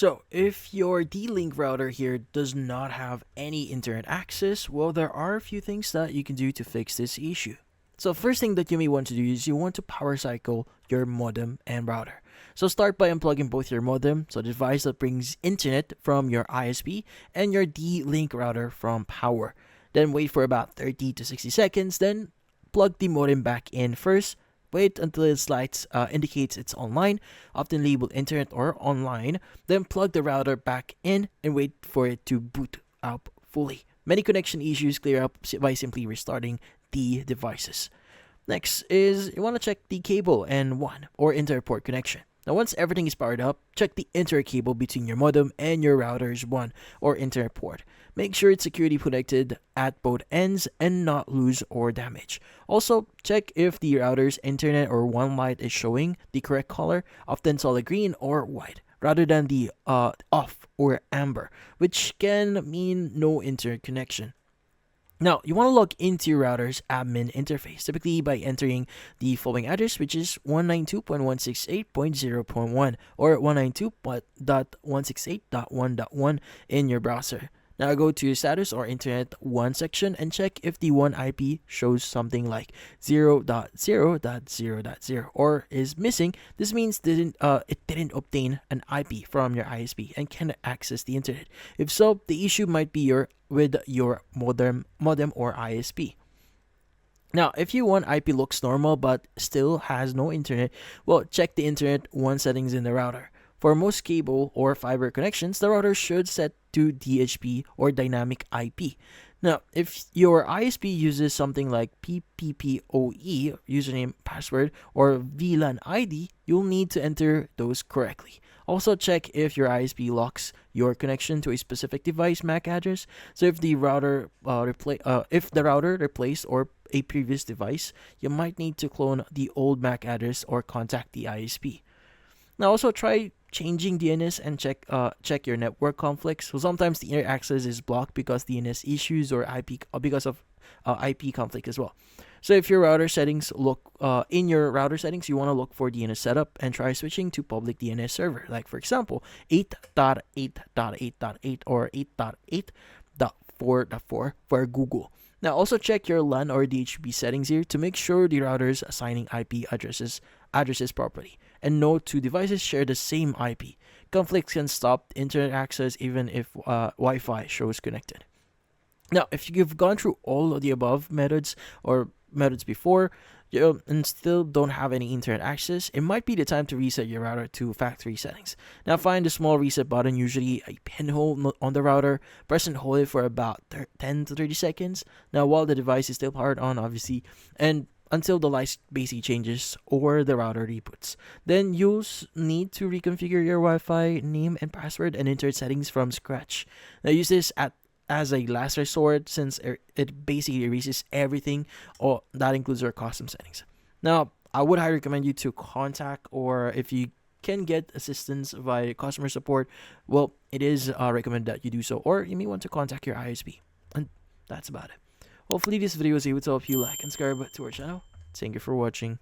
So, if your D-Link router here does not have any internet access, well, there are a few things that you can do to fix this issue. So, first thing that you may want to do is you want to power cycle your modem and router. So, start by unplugging both your modem, so the device that brings internet from your ISP, and your D-Link router from power. Then wait for about 30 to 60 seconds, then plug the modem back in first. Wait until its lights indicates it's online, often labeled internet or online. Then plug the router back in and wait for it to boot up fully. Many connection issues clear up by simply restarting the devices. Next is you want to check the cable and WAN or inter-port connection. Now, once everything is powered up, check the inter cable between your modem and your router's WAN or internet port. Make sure it's securely connected at both ends and not loose or damaged. Also, check if the router's internet or WAN light is showing the correct color, often solid green or white, rather than the off or amber, which can mean no internet connection. Now, you want to log into your router's admin interface, typically by entering the following address, which is 192.168.0.1 or 192.168.1.1 in your browser. Now go to status or internet 1 section and check if the 1 IP shows something like 0.0.0.0 or is missing. This means it didn't obtain an IP from your ISP and cannot access the internet. If so, the issue might be with your modem or ISP. Now, if your one IP looks normal but still has no internet, well, check the internet 1 settings in the router. For most cable or fiber connections, the router should set to DHP or dynamic IP. Now, if your ISP uses something like PPPoE, username, password, or VLAN ID, you'll need to enter those correctly. Also, check if your ISP locks your connection to a specific device MAC address. So, if the router replaced or a previous device, you might need to clone the old MAC address or contact the ISP. Now, also try changing DNS and check your network conflicts. So sometimes the internet access is blocked because DNS issues or because of IP conflict as well. So if your router settings in your router settings, you want to look for DNS setup and try switching to public DNS server, like for example 8.8.8.8 or 8.8.4.4 for Google. Now also check your LAN or DHCP settings here to make sure the router is assigning IP addresses properly. And no two devices share the same IP. Conflicts can stop internet access even if Wi-Fi shows connected. Now, if you've gone through all of the above methods or methods before and still don't have any internet access, it might be the time to reset your router to factory settings. Now, find the small reset button, usually a pinhole on the router, press and hold it for about 10 to 30 seconds. Now, while the device is still powered on, obviously, and until the light basically changes or the router reboots. Then you'll need to reconfigure your Wi-Fi name and password and internet settings from scratch. Now use this as a last resort since it basically erases everything, or that includes your custom settings. Now, I would highly recommend you to contact, or if you can get assistance via customer support, well, it is recommended that you do so, or you may want to contact your ISP. And that's about it. Hopefully this video was able to help you like and subscribe to our channel. Thank you for watching.